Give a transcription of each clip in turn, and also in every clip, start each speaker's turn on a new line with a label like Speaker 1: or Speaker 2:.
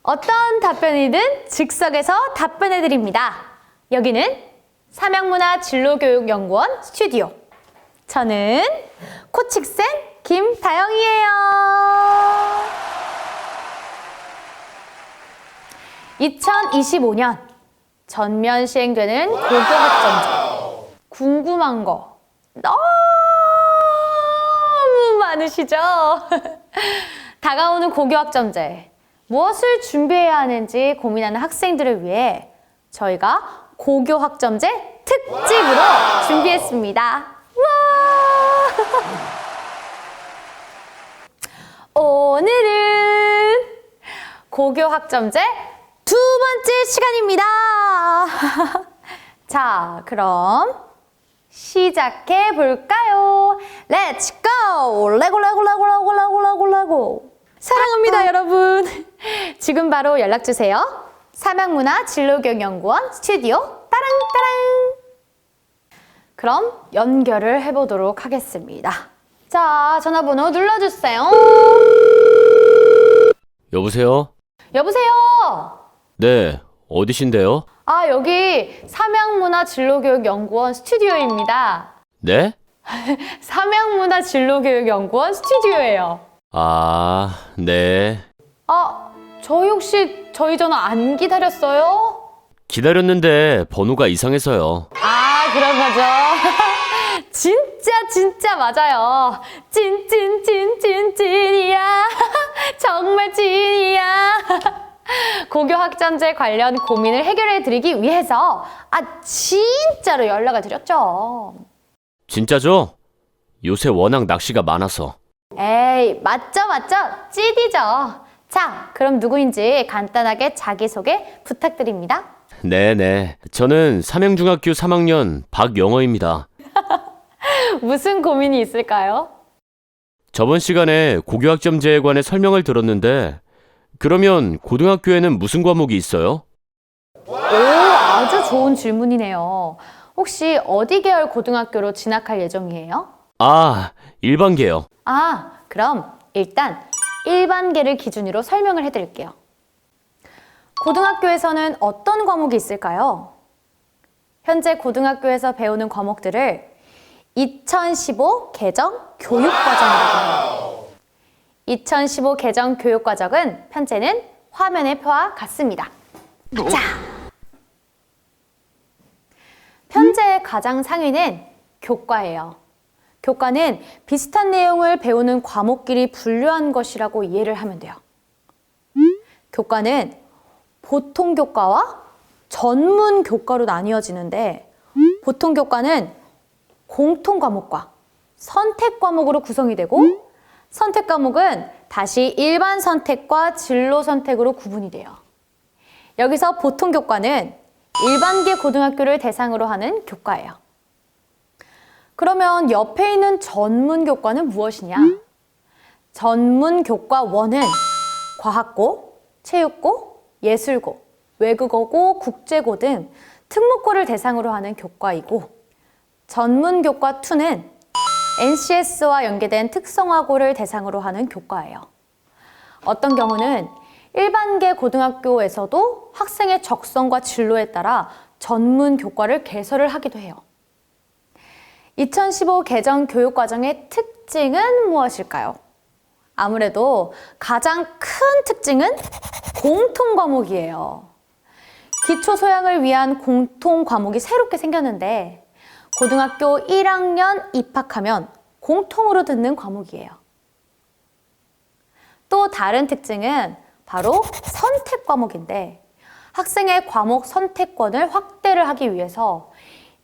Speaker 1: 어떤 답변이든 즉석에서 답변해드립니다. 여기는 삼양문화진로교육연구원 스튜디오. 저는 코칭쌤 김다영이에요. 2025년 전면 시행되는 고교학점제. 궁금한 거 너무 많으시죠? 다가오는 고교학점제. 무엇을 준비해야 하는지 고민하는 학생들을 위해 저희가 고교학점제 특집으로 준비했습니다. 와! 오늘은 고교학점제 두 번째 시간입니다. 자, 그럼 시작해 볼까요? Let's go! 레고! 사랑합니다, 여러분. 지금 바로 연락 주세요. 삼양문화진로교육연구원 스튜디오 따랑따랑. 그럼 연결을 해보도록 하겠습니다. 자, 전화번호 눌러주세요.
Speaker 2: 여보세요?
Speaker 1: 여보세요?
Speaker 2: 네, 어디신데요?
Speaker 1: 아, 여기 삼양문화진로교육연구원 스튜디오입니다.
Speaker 2: 네?
Speaker 1: 삼양문화진로교육연구원 스튜디오예요.
Speaker 2: 아, 네.
Speaker 1: 저희 혹시 저희 전화 안 기다렸어요?
Speaker 2: 기다렸는데 번호가 이상해서요.
Speaker 1: 아, 그런 거죠. 진짜 맞아요. 찐이야. 정말 찐이야. 고교학점제 관련 고민을 해결해 드리기 위해서 진짜로 연락을 드렸죠.
Speaker 2: 진짜죠? 요새 워낙 낚시가 많아서.
Speaker 1: 에이, 맞죠. 찐이죠. 자, 그럼 누구인지 간단하게 자기소개 부탁드립니다.
Speaker 2: 네네. 저는 삼양중학교 3학년 박영어입니다.
Speaker 1: 무슨 고민이 있을까요?
Speaker 2: 저번 시간에 고교학점제에 관해 설명을 들었는데 그러면 고등학교에는 무슨 과목이 있어요?
Speaker 1: 오, 아주 좋은 질문이네요. 혹시 어디 계열 고등학교로 진학할 예정이에요?
Speaker 2: 아, 일반계요.
Speaker 1: 그럼 일단 일반계를 기준으로 설명을 해드릴게요. 고등학교에서는 어떤 과목이 있을까요? 현재 고등학교에서 배우는 과목들을 2015 개정 교육과정이라고 해요. 2015 개정 교육과정은 현재는 화면의 표와 같습니다. 자, 현재의 가장 상위는 교과예요. 교과는 비슷한 내용을 배우는 과목끼리 분류한 것이라고 이해를 하면 돼요. 교과는 보통 교과와 전문 교과로 나뉘어지는데 보통 교과는 공통 과목과 선택 과목으로 구성이 되고 선택 과목은 다시 일반 선택과 진로 선택으로 구분이 돼요. 여기서 보통 교과는 일반계 고등학교를 대상으로 하는 교과예요. 그러면 옆에 있는 전문 교과는 무엇이냐? 전문 교과 1은 과학고, 체육고, 예술고, 외국어고, 국제고 등 특목고를 대상으로 하는 교과이고 전문 교과 2는 NCS와 연계된 특성화고를 대상으로 하는 교과예요. 어떤 경우는 일반계 고등학교에서도 학생의 적성과 진로에 따라 전문 교과를 개설을 하기도 해요. 2015 개정 교육과정의 특징은 무엇일까요? 아무래도 가장 큰 특징은 공통 과목이에요. 기초 소양을 위한 공통 과목이 새롭게 생겼는데 고등학교 1학년 입학하면 공통으로 듣는 과목이에요. 또 다른 특징은 바로 선택 과목인데 학생의 과목 선택권을 확대를 하기 위해서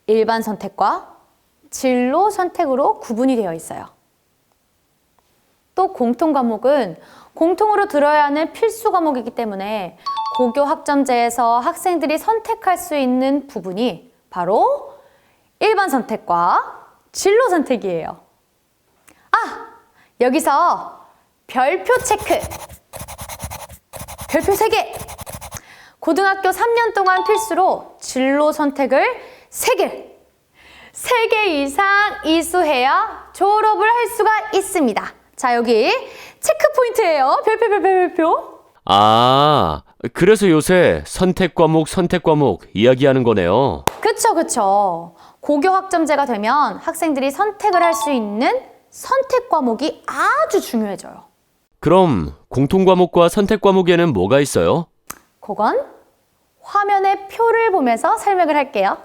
Speaker 1: 일반 선택과 진로 선택으로 구분이 되어 있어요. 또 공통 과목은 공통으로 들어야 하는 필수 과목이기 때문에 고교 학점제에서 학생들이 선택할 수 있는 부분이 바로 일반 선택과 진로 선택이에요. 여기서 별표 체크! 별표 3개! 고등학교 3년 동안 필수로 진로 선택을 3개! 3개 이상 이수해야 졸업을 할 수가 있습니다. 자, 여기 체크 포인트예요. 별표.
Speaker 2: 그래서 요새 선택 과목 이야기하는 거네요.
Speaker 1: 그쵸. 고교 학점제가 되면 학생들이 선택을 할 수 있는 선택 과목이 아주 중요해져요.
Speaker 2: 그럼 공통 과목과 선택 과목에는 뭐가 있어요?
Speaker 1: 그건 화면의 표를 보면서 설명을 할게요.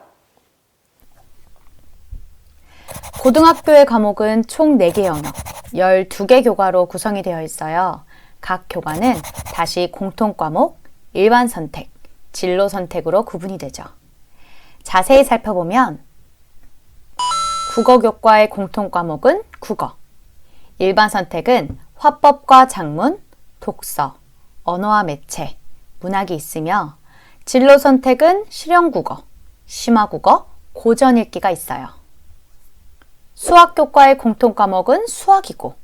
Speaker 1: 고등학교의 과목은 총 4개 영역, 12개 교과로 구성이 되어 있어요. 각 교과는 다시 공통 과목, 일반 선택, 진로 선택으로 구분이 되죠. 자세히 살펴보면 국어 교과의 공통 과목은 국어, 일반 선택은 화법과 작문, 독서, 언어와 매체, 문학이 있으며 진로 선택은 실용국어, 심화국어, 고전 읽기가 있어요. 수학 교과의 공통 과목은 수학이고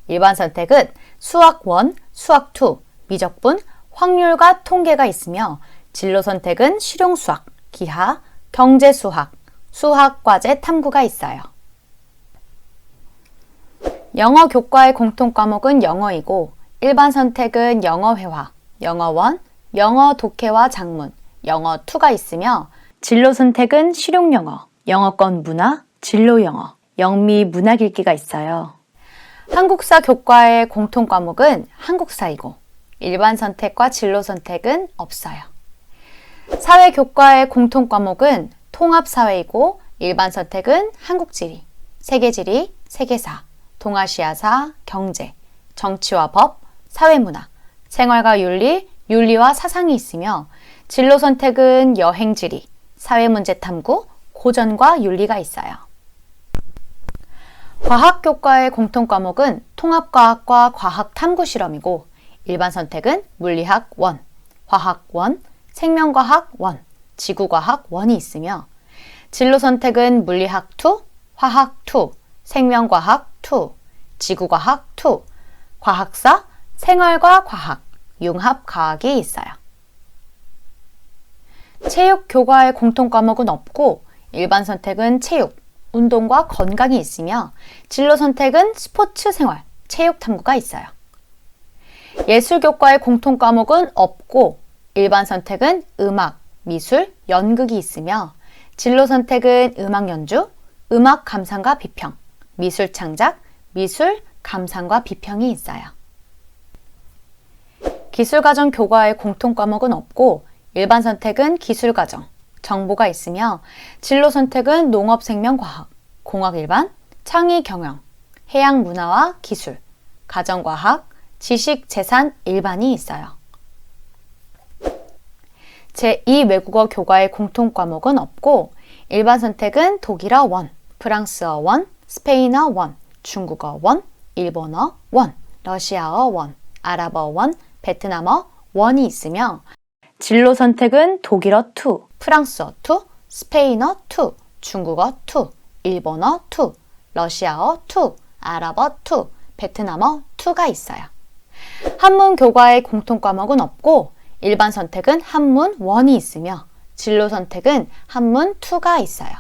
Speaker 1: 일반 선택은 수학 1, 수학 2, 미적분, 확률과 통계가 있으며 진로 선택은 실용수학, 기하, 경제수학, 수학과제 탐구가 있어요. 영어 교과의 공통 과목은 영어이고 일반 선택은 영어회화, 영어 1, 영어 독해와 작문, 영어 2가 있으며 진로 선택은 실용영어, 영어권 문화, 진로영어, 영미 문학 읽기가 있어요. 한국사 교과의 공통 과목은 한국사이고 일반 선택과 진로 선택은 없어요. 사회 교과의 공통 과목은 통합사회이고 일반 선택은 한국지리, 세계지리, 세계사, 동아시아사, 경제, 정치와 법, 사회문화, 생활과 윤리, 윤리와 사상이 있으며 진로 선택은 여행지리, 사회문제 탐구, 고전과 윤리가 있어요. 과학교과의 공통 과목은 통합과학과 과학탐구실험이고 일반 선택은 물리학 1, 화학 1, 생명과학 1, 지구과학 1이 있으며 진로 선택은 물리학 2, 화학 2, 생명과학 2, 지구과학 2, 과학사, 생활과 과학, 융합과학이 있어요. 체육교과의 공통 과목은 없고 일반 선택은 체육, 운동과 건강이 있으며 진로 선택은 스포츠 생활, 체육 탐구가 있어요. 예술교과의 공통 과목은 없고 일반 선택은 음악, 미술, 연극이 있으며 진로 선택은 음악 연주, 음악 감상과 비평, 미술 창작, 미술 감상과 비평이 있어요. 기술과정 교과의 공통 과목은 없고 일반 선택은 기술과정, 정보가 있으며 진로 선택은 농업생명과학, 공학 일반, 창의경영, 해양문화와 기술, 가정과학, 지식재산 일반이 있어요. 제2 외국어 교과의 공통 과목은 없고 일반 선택은 독일어 1, 프랑스어 1, 스페인어 1, 중국어 1, 일본어 1, 러시아어 1, 아랍어 1, 베트남어 1이 있으며 진로 선택은 독일어 2, 프랑스어 2, 스페인어 2, 중국어 2, 일본어 2, 러시아어 2, 아랍어 2, 베트남어 2가 있어요. 한문 교과의 공통 과목은 없고 일반 선택은 한문 1이 있으며 진로 선택은 한문 2가 있어요.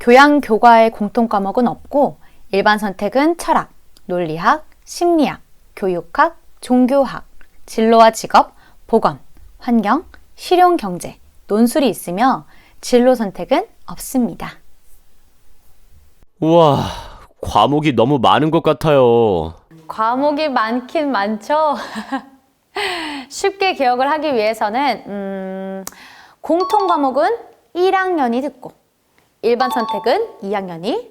Speaker 1: 교양 교과의 공통 과목은 없고 일반 선택은 철학, 논리학, 심리학, 교육학, 종교학, 진로와 직업, 보건, 환경, 실용경제, 논술이 있으며 진로 선택은 없습니다.
Speaker 2: 우와, 과목이 너무 많은 것 같아요.
Speaker 1: 과목이 많긴 많죠? 쉽게 기억을 하기 위해서는 공통 과목은 1학년이 듣고 일반 선택은 2학년이,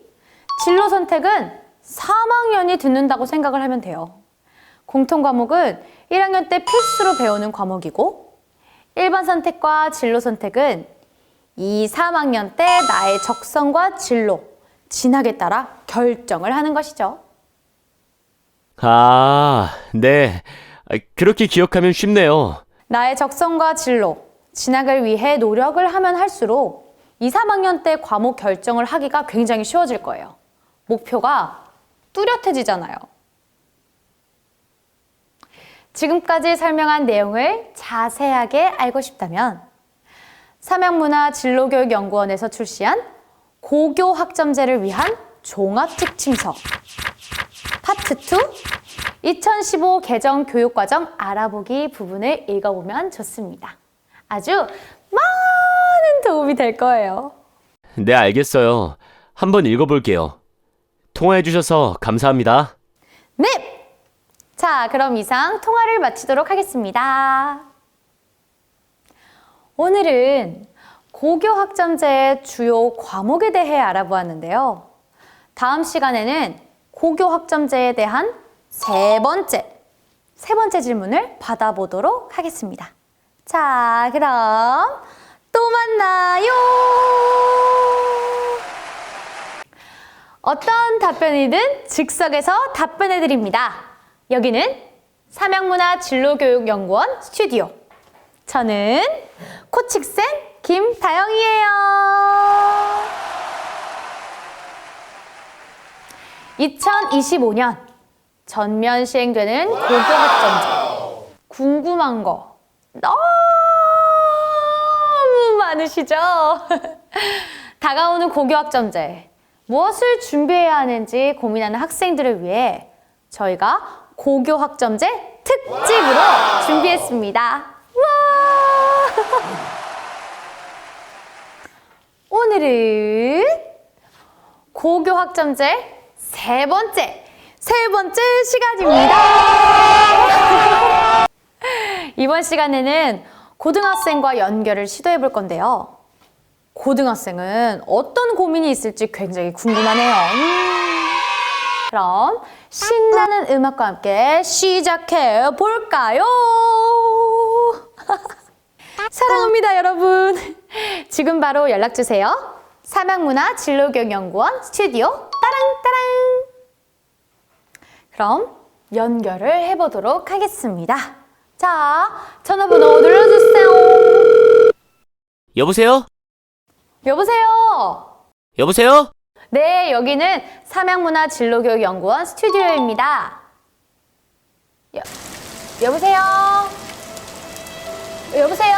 Speaker 1: 진로 선택은 3학년이 듣는다고 생각을 하면 돼요. 공통 과목은 1학년 때 필수로 배우는 과목이고 일반 선택과 진로 선택은 2, 3학년 때 나의 적성과 진로, 진학에 따라 결정을 하는 것이죠.
Speaker 2: 아, 네. 그렇게 기억하면 쉽네요.
Speaker 1: 나의 적성과 진로, 진학을 위해 노력을 하면 할수록 2, 3학년 때 과목 결정을 하기가 굉장히 쉬워질 거예요. 목표가 뚜렷해지잖아요. 지금까지 설명한 내용을 자세하게 알고 싶다면 삼양문화진로교육연구원에서 출시한 고교 학점제를 위한 종합지침서 파트 2 2015 개정 교육과정 알아보기 부분을 읽어보면 좋습니다. 아주 많은 도움이 될 거예요.
Speaker 2: 네, 알겠어요. 한번 읽어볼게요. 통화해주셔서 감사합니다.
Speaker 1: 네! 자, 그럼 이상 통화를 마치도록 하겠습니다. 오늘은 고교학점제의 주요 과목에 대해 알아보았는데요. 다음 시간에는 고교학점제에 대한 세 번째 질문을 받아보도록 하겠습니다. 자, 그럼 또 만나요. 어떤 답변이든 즉석에서 답변해 드립니다. 여기는 삼양문화진로교육연구원 스튜디오. 저는 코칭쌤 김다영이에요. 2025년 전면 시행되는 고교학점제. 궁금한 거 너무 많으시죠? 다가오는 고교학점제. 무엇을 준비해야 하는지 고민하는 학생들을 위해 저희가 고교학점제 특집으로 준비했습니다. 와! 오늘은 고교학점제 세 번째 시간입니다. 이번 시간에는 고등학생과 연결을 시도해 볼 건데요. 고등학생은 어떤 고민이 있을지 굉장히 궁금하네요. 그럼 신나는 음악과 함께 시작해 볼까요? 사랑합니다, 여러분. 지금 바로 연락 주세요. 삼양문화진로교육연구원 스튜디오 따랑따랑. 그럼 연결을 해보도록 하겠습니다. 자, 전화번호 눌러주세요.
Speaker 2: 여보세요?
Speaker 1: 여보세요?
Speaker 2: 여보세요?
Speaker 1: 네, 여기는 삼양문화진로교육연구원 스튜디오입니다. 여보세요? 여보세요?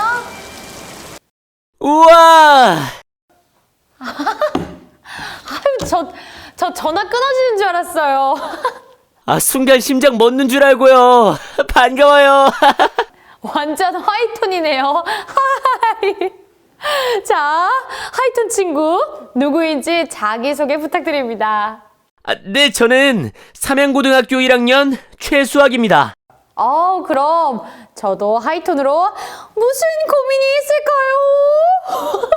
Speaker 2: 우와!
Speaker 1: 아유, 저 전화 끊어지는 줄 알았어요.
Speaker 2: 아, 순간 심장 멎는 줄 알고요. 반가워요.
Speaker 1: 완전 하이톤이네요. 하이. 자, 하이톤 친구, 누구인지 자기소개 부탁드립니다.
Speaker 2: 아, 네, 저는 삼양고등학교 1학년 최수학입니다.
Speaker 1: 그럼 저도 하이톤으로 무슨 고민이 있을까요?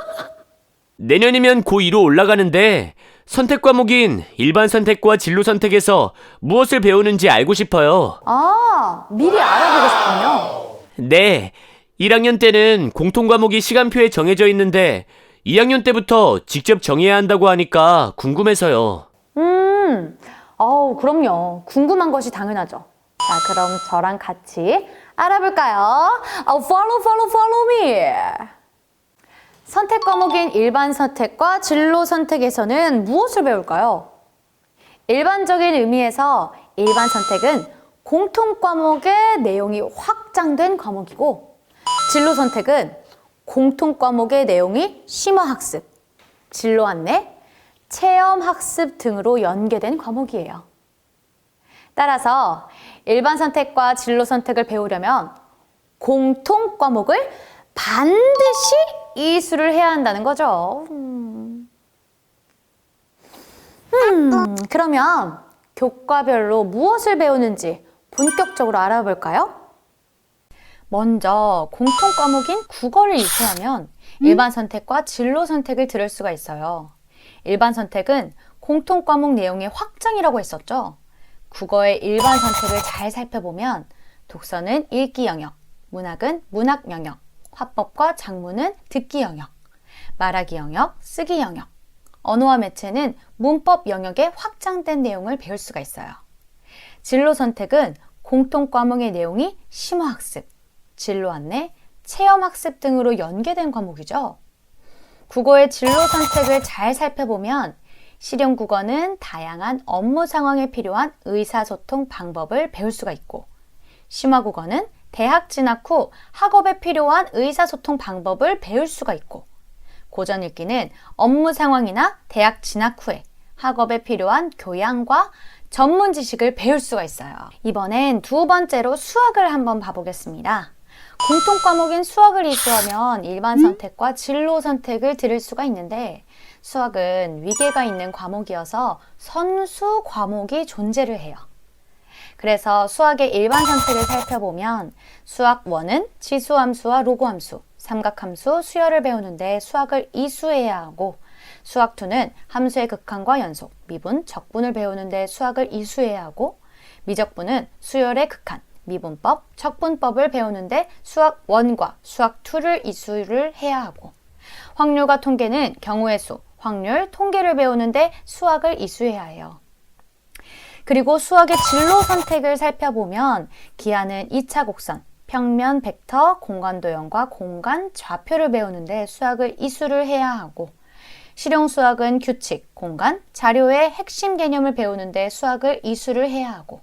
Speaker 2: 내년이면 고2로 올라가는데 선택 과목인 일반 선택과 진로 선택에서 무엇을 배우는지 알고 싶어요.
Speaker 1: 미리 알아보고 싶군요.
Speaker 2: 네, 1학년 때는 공통 과목이 시간표에 정해져 있는데 2학년 때부터 직접 정해야 한다고 하니까 궁금해서요.
Speaker 1: 그럼요. 궁금한 것이 당연하죠. 자, 그럼 저랑 같이 알아볼까요? Follow me. 선택 과목인 일반 선택과 진로 선택에서는 무엇을 배울까요? 일반적인 의미에서 일반 선택은 공통 과목의 내용이 확장된 과목이고, 진로 선택은 공통 과목의 내용이 심화학습, 진로 안내, 체험학습 등으로 연계된 과목이에요. 따라서 일반 선택과 진로 선택을 배우려면 공통 과목을 반드시 이수를 해야 한다는 거죠. 그러면 교과별로 무엇을 배우는지 본격적으로 알아볼까요? 먼저 공통 과목인 국어를 이수하면 일반 선택과 진로 선택을 들을 수가 있어요. 일반 선택은 공통 과목 내용의 확장이라고 했었죠. 국어의 일반 선택을 잘 살펴보면 독서는 읽기 영역, 문학은 문학 영역, 화법과 작문은 듣기 영역, 말하기 영역, 쓰기 영역, 언어와 매체는 문법 영역에 확장된 내용을 배울 수가 있어요. 진로 선택은 공통 과목의 내용이 심화학습, 진로 안내, 체험학습 등으로 연계된 과목이죠. 국어의 진로 선택을 잘 살펴보면 실용 국어는 다양한 업무 상황에 필요한 의사소통 방법을 배울 수가 있고, 심화 국어는 대학 진학 후 학업에 필요한 의사소통 방법을 배울 수가 있고, 고전 읽기는 업무 상황이나 대학 진학 후에 학업에 필요한 교양과 전문 지식을 배울 수가 있어요. 이번엔 두 번째로 수학을 한번 봐보겠습니다. 공통 과목인 수학을 이수하면 일반 선택과 진로 선택을 들을 수가 있는데 수학은 위계가 있는 과목이어서 선수 과목이 존재를 해요. 그래서 수학의 일반 선택을 살펴보면 수학 1은 지수함수와 로그함수, 삼각함수, 수열을 배우는데 수학을 이수해야 하고 수학 2는 함수의 극한과 연속, 미분, 적분을 배우는데 수학을 이수해야 하고 미적분은 수열의 극한, 미분법, 적분법을 배우는데 수학 1과 수학 2를 이수를 해야 하고 확률과 통계는 경우의 수, 확률, 통계를 배우는데 수학을 이수해야 해요. 그리고 수학의 진로 선택을 살펴보면 기하는 2차 곡선, 평면, 벡터, 공간 도형과 공간, 좌표를 배우는데 수학을 이수를 해야 하고 실용 수학은 규칙, 공간, 자료의 핵심 개념을 배우는데 수학을 이수를 해야 하고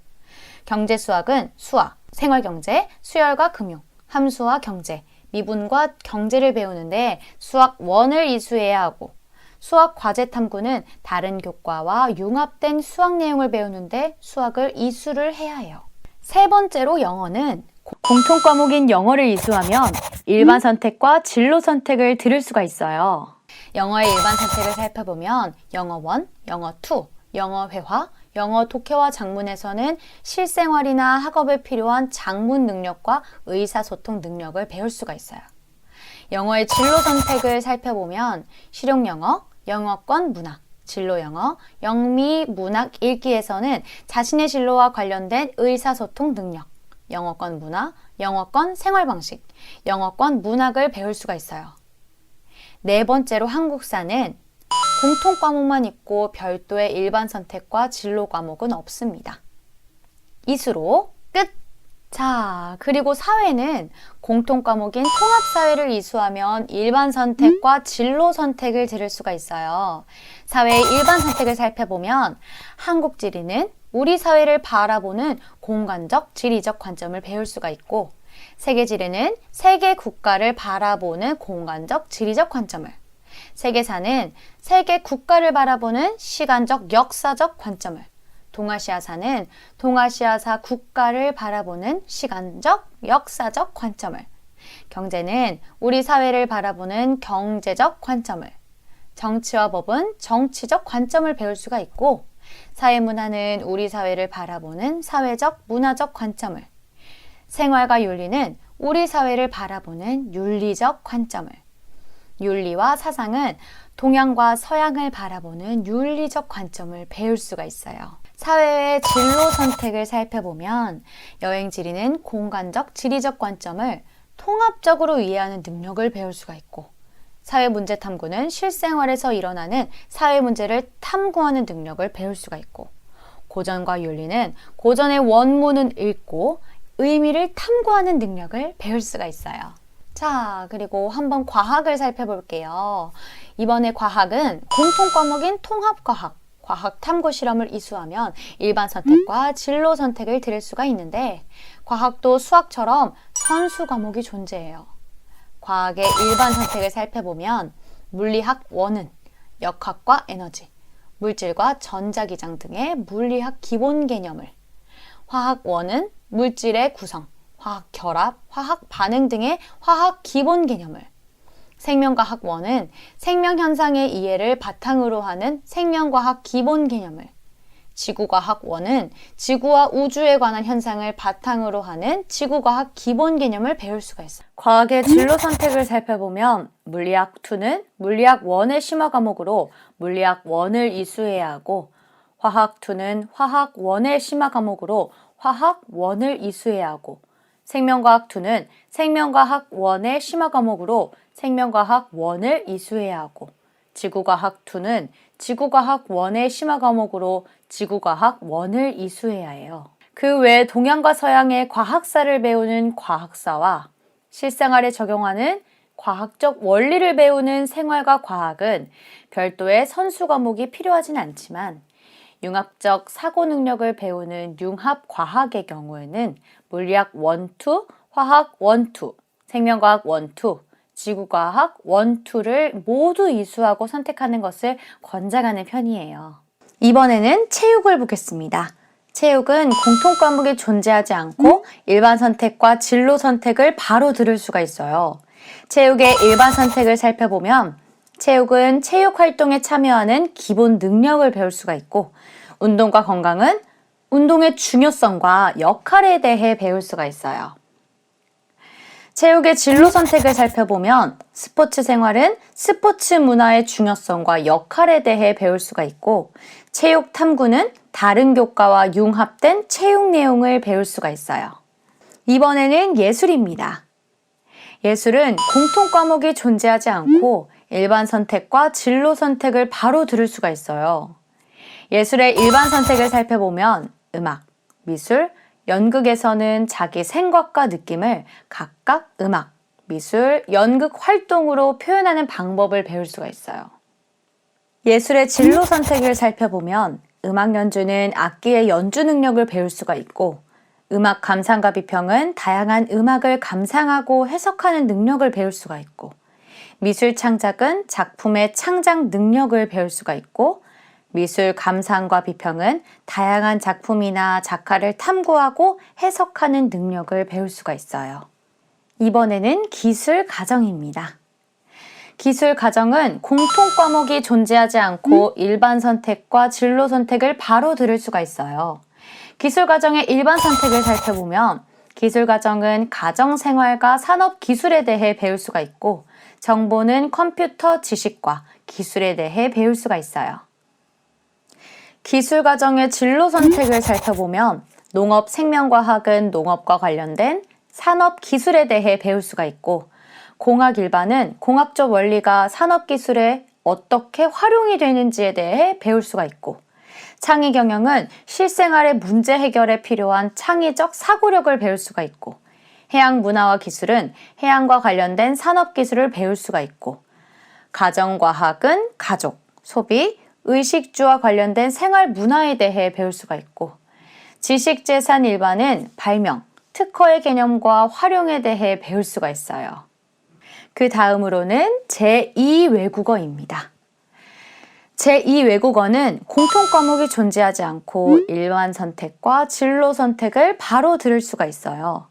Speaker 1: 경제 수학은 수학, 생활경제, 수열과 금융, 함수와 경제, 미분과 경제를 배우는데 수학 1을 이수해야 하고 수학 과제 탐구는 다른 교과와 융합된 수학 내용을 배우는데 수학을 이수를 해야 해요. 세 번째로 영어는 공통 과목인 영어를 이수하면 일반 선택과 진로 선택을 들을 수가 있어요. 영어의 일반 선택을 살펴보면 영어 1, 영어 2, 영어 회화, 영어 독해와 작문에서는 실생활이나 학업에 필요한 작문 능력과 의사소통 능력을 배울 수가 있어요. 영어의 진로 선택을 살펴보면 실용영어, 영어권 문학, 진로영어, 영미 문학 읽기에서는 자신의 진로와 관련된 의사소통 능력, 영어권 문화, 영어권 생활방식, 영어권 문학을 배울 수가 있어요. 네 번째로 한국사는 공통 과목만 있고 별도의 일반 선택과 진로 과목은 없습니다. 이수로 끝! 자, 그리고 사회는 공통 과목인 통합사회를 이수하면 일반 선택과 진로 선택을 들을 수가 있어요. 사회의 일반 선택을 살펴보면 한국지리는 우리 사회를 바라보는 공간적, 지리적 관점을 배울 수가 있고 세계지리는 세계 국가를 바라보는 공간적, 지리적 관점을 세계사는 세계 국가를 바라보는 시간적, 역사적 관점을 동아시아사는 동아시아사 국가를 바라보는 시간적, 역사적 관점을 경제는 우리 사회를 바라보는 경제적 관점을 정치와 법은 정치적 관점을 배울 수가 있고 사회문화는 우리 사회를 바라보는 사회적, 문화적 관점을 생활과 윤리는 우리 사회를 바라보는 윤리적 관점을 윤리와 사상은 동양과 서양을 바라보는 윤리적 관점을 배울 수가 있어요. 사회의 진로 선택을 살펴보면 여행지리는 공간적, 지리적 관점을 통합적으로 이해하는 능력을 배울 수가 있고 사회문제 탐구는 실생활에서 일어나는 사회 문제를 탐구하는 능력을 배울 수가 있고 고전과 윤리는 고전의 원문은 읽고 의미를 탐구하는 능력을 배울 수가 있어요. 자, 그리고 한번 과학을 살펴볼게요. 이번에 과학은 공통 과목인 통합과학, 과학 탐구 실험을 이수하면 일반 선택과 진로 선택을 들을 수가 있는데 과학도 수학처럼 선수 과목이 존재해요. 과학의 일반 선택을 살펴보면 물리학 1은 역학과 에너지, 물질과 전자기장 등의 물리학 기본 개념을 화학 1은 물질의 구성, 화학 결합, 화학 반응 등의 화학 기본 개념을 생명과학 1은 생명현상의 이해를 바탕으로 하는 생명과학 기본 개념을 지구과학 1은 지구와 우주에 관한 현상을 바탕으로 하는 지구과학 기본 개념을 배울 수가 있어요. 과학의 진로 선택을 살펴보면 물리학 2는 물리학 1의 심화 과목으로 물리학 1을 이수해야 하고 화학 2는 화학 1의 심화 과목으로 화학 1을 이수해야 하고 생명과학 2는 생명과학 1의 심화 과목으로 생명과학 1을 이수해야 하고 지구과학 2는 지구과학 1의 심화 과목으로 지구과학 1을 이수해야 해요. 그 외 동양과 서양의 과학사를 배우는 과학사와 실생활에 적용하는 과학적 원리를 배우는 생활과 과학은 별도의 선수 과목이 필요하진 않지만 융합적 사고 능력을 배우는 융합과학의 경우에는 물리학 1, 2, 화학 1, 2, 생명과학 1, 2, 지구과학 1, 2를 모두 이수하고 선택하는 것을 권장하는 편이에요. 이번에는 체육을 보겠습니다. 체육은 공통 과목이 존재하지 않고 일반 선택과 진로 선택을 바로 들을 수가 있어요. 체육의 일반 선택을 살펴보면 체육은 체육 활동에 참여하는 기본 능력을 배울 수가 있고 운동과 건강은 운동의 중요성과 역할에 대해 배울 수가 있어요. 체육의 진로 선택을 살펴보면 스포츠 생활은 스포츠 문화의 중요성과 역할에 대해 배울 수가 있고 체육 탐구는 다른 교과와 융합된 체육 내용을 배울 수가 있어요. 이번에는 예술입니다. 예술은 공통 과목이 존재하지 않고 일반 선택과 진로 선택을 바로 들을 수가 있어요. 예술의 일반 선택을 살펴보면 음악, 미술, 연극에서는 자기 생각과 느낌을 각각 음악, 미술, 연극 활동으로 표현하는 방법을 배울 수가 있어요. 예술의 진로 선택을 살펴보면 음악 연주는 악기의 연주 능력을 배울 수가 있고 음악 감상과 비평은 다양한 음악을 감상하고 해석하는 능력을 배울 수가 있고 미술 창작은 작품의 창작 능력을 배울 수가 있고 미술 감상과 비평은 다양한 작품이나 작가를 탐구하고 해석하는 능력을 배울 수가 있어요. 이번에는 기술 가정입니다. 기술 가정은 공통 과목이 존재하지 않고 일반 선택과 진로 선택을 바로 들을 수가 있어요. 기술 가정의 일반 선택을 살펴보면 기술 가정은 가정 생활과 산업 기술에 대해 배울 수가 있고 정보는 컴퓨터 지식과 기술에 대해 배울 수가 있어요. 기술 가정의 진로 선택을 살펴보면 농업 생명과학은 농업과 관련된 산업 기술에 대해 배울 수가 있고 공학 일반은 공학적 원리가 산업 기술에 어떻게 활용이 되는지에 대해 배울 수가 있고 창의 경영은 실생활의 문제 해결에 필요한 창의적 사고력을 배울 수가 있고 해양 문화와 기술은 해양과 관련된 산업 기술을 배울 수가 있고 가정과학은 가족, 소비, 의식주와 관련된 생활 문화에 대해 배울 수가 있고 지식재산 일반은 발명, 특허의 개념과 활용에 대해 배울 수가 있어요. 그 다음으로는 제2외국어입니다. 제2외국어는 공통 과목이 존재하지 않고 일반 선택과 진로 선택을 바로 들을 수가 있어요.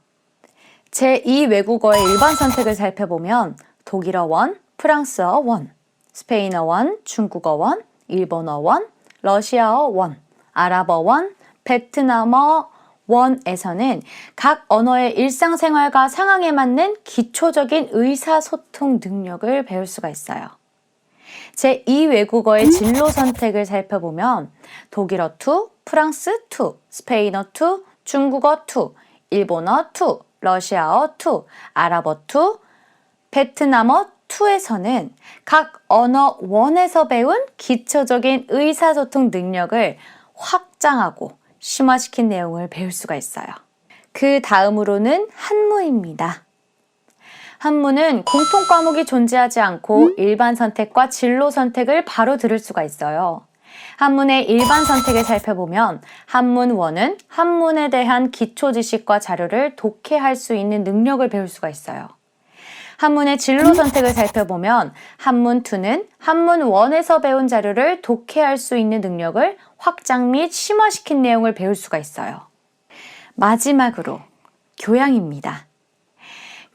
Speaker 1: 제2외국어의 일반 선택을 살펴보면 독일어원, 프랑스어원, 스페인어원, 중국어원, 일본어원, 러시아어원, 아랍어원, 베트남어원에서는 각 언어의 일상생활과 상황에 맞는 기초적인 의사소통 능력을 배울 수가 있어요. 제2외국어의 진로 선택을 살펴보면 독일어 2, 프랑스 2, 스페인어 2, 중국어 2, 일본어 2, 러시아어 2, 아랍어 2, 베트남어 2에서는 각 언어 원에서 배운 기초적인 의사소통 능력을 확장하고 심화시킨 내용을 배울 수가 있어요. 그 다음으로는 한문입니다. 한문은 공통 과목이 존재하지 않고 일반 선택과 진로 선택을 바로 들을 수가 있어요. 한문의 일반 선택을 살펴보면 한문원은 한문에 대한 기초 지식과 자료를 독해할 수 있는 능력을 배울 수가 있어요. 한문의 진로 선택을 살펴보면 한문2는 한문원에서 배운 자료를 독해할 수 있는 능력을 확장 및 심화시킨 내용을 배울 수가 있어요. 마지막으로 교양입니다.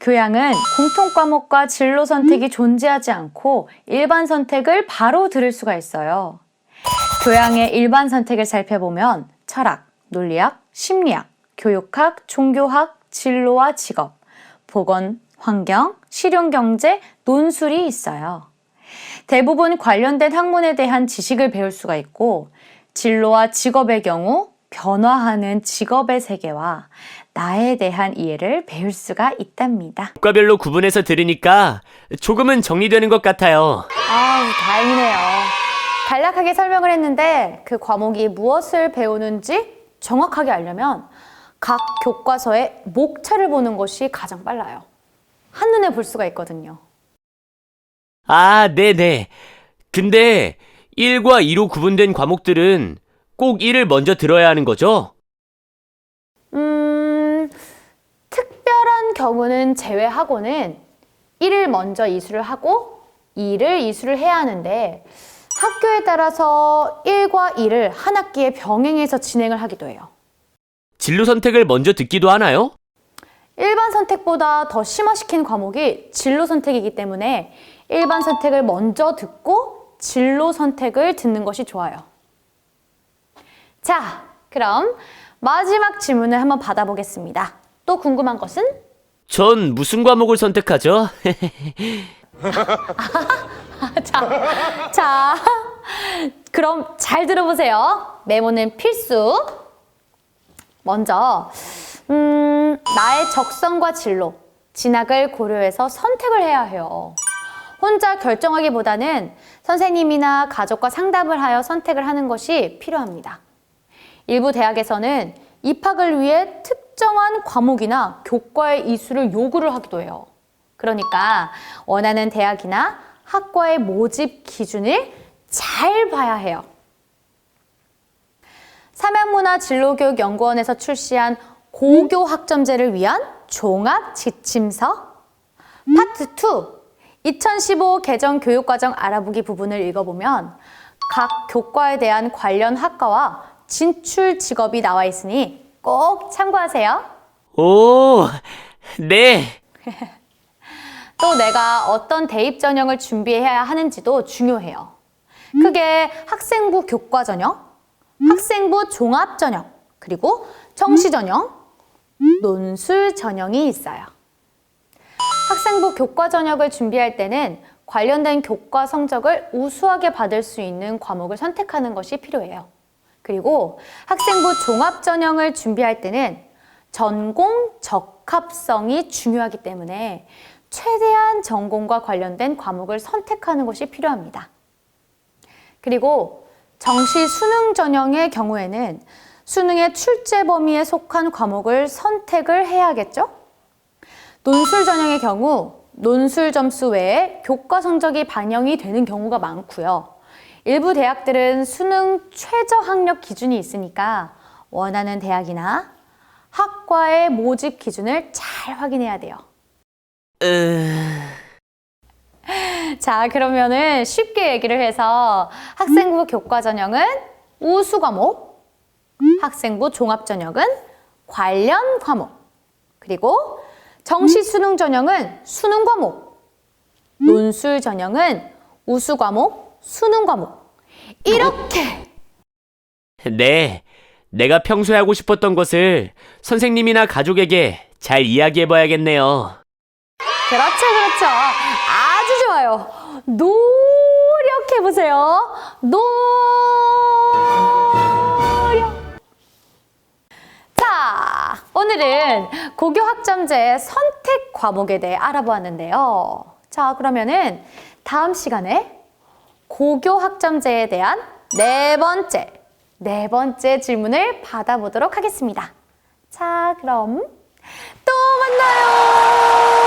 Speaker 1: 교양은 공통 과목과 진로 선택이 존재하지 않고 일반 선택을 바로 들을 수가 있어요. 교양의 일반 선택을 살펴보면 철학, 논리학, 심리학, 교육학, 종교학, 진로와 직업, 보건, 환경, 실용경제, 논술이 있어요. 대부분 관련된 학문에 대한 지식을 배울 수가 있고 진로와 직업의 경우 변화하는 직업의 세계와 나에 대한 이해를 배울 수가 있답니다.
Speaker 2: 교과별로 구분해서 들으니까 조금은 정리되는 것 같아요.
Speaker 1: 다행이네요. 간략하게 설명을 했는데 그 과목이 무엇을 배우는지 정확하게 알려면 각 교과서의 목차를 보는 것이 가장 빨라요. 한눈에 볼 수가 있거든요.
Speaker 2: 아, 네네. 근데 1과 2로 구분된 과목들은 꼭 1을 먼저 들어야 하는 거죠?
Speaker 1: 특별한 경우는 제외하고는 1을 먼저 이수를 하고 2를 이수를 해야 하는데 학교에 따라서 1과 2를 한 학기에 병행해서 진행을 하기도 해요.
Speaker 2: 진로 선택을 먼저 듣기도 하나요?
Speaker 1: 일반 선택보다 더 심화시킨 과목이 진로 선택이기 때문에 일반 선택을 먼저 듣고 진로 선택을 듣는 것이 좋아요. 자, 그럼 마지막 질문을 한번 받아보겠습니다. 또 궁금한 것은?
Speaker 2: 전 무슨 과목을 선택하죠?
Speaker 1: 자, 그럼 잘 들어보세요. 메모는 필수. 먼저 나의 적성과 진로, 진학을 고려해서 선택을 해야 해요. 혼자 결정하기보다는 선생님이나 가족과 상담을 하여 선택을 하는 것이 필요합니다. 일부 대학에서는 입학을 위해 특정한 과목이나 교과의 이수를 요구를 하기도 해요. 그러니까 원하는 대학이나 학과의 모집 기준을 잘 봐야 해요. 삼양문화진로교육연구원에서 출시한 고교 학점제를 위한 종합 지침서 파트 2 2015 개정 교육과정 알아보기 부분을 읽어보면 각 교과에 대한 관련 학과와 진출 직업이 나와 있으니 꼭 참고하세요.
Speaker 2: 오, 네.
Speaker 1: 또 내가 어떤 대입 전형을 준비해야 하는지도 중요해요. 크게 학생부 교과 전형, 학생부 종합 전형, 그리고 정시 전형, 논술 전형이 있어요. 학생부 교과 전형을 준비할 때는 관련된 교과 성적을 우수하게 받을 수 있는 과목을 선택하는 것이 필요해요. 그리고 학생부 종합 전형을 준비할 때는 전공 적합성이 중요하기 때문에 최대한 전공과 관련된 과목을 선택하는 것이 필요합니다. 그리고 정시 수능 전형의 경우에는 수능의 출제 범위에 속한 과목을 선택을 해야겠죠? 논술 전형의 경우 논술 점수 외에 교과 성적이 반영이 되는 경우가 많고요. 일부 대학들은 수능 최저 학력 기준이 있으니까 원하는 대학이나 학과의 모집 기준을 잘 확인해야 돼요. 자, 그러면은 쉽게 얘기를 해서 학생부 교과 전형은 우수 과목, 학생부 종합 전형은 관련 과목, 그리고 정시 수능 전형은 수능 과목, 논술 전형은 우수 과목, 수능 과목. 이렇게!
Speaker 2: 네. 내가 평소에 하고 싶었던 것을 선생님이나 가족에게 잘 이야기해봐야겠네요.
Speaker 1: 그렇죠. 아주 좋아요. 노력해보세요. 노력. 자, 오늘은 고교 학점제 선택 과목에 대해 알아보았는데요. 자, 그러면은 다음 시간에 고교 학점제에 대한 네 번째 질문을 받아보도록 하겠습니다. 자, 그럼 또 만나요.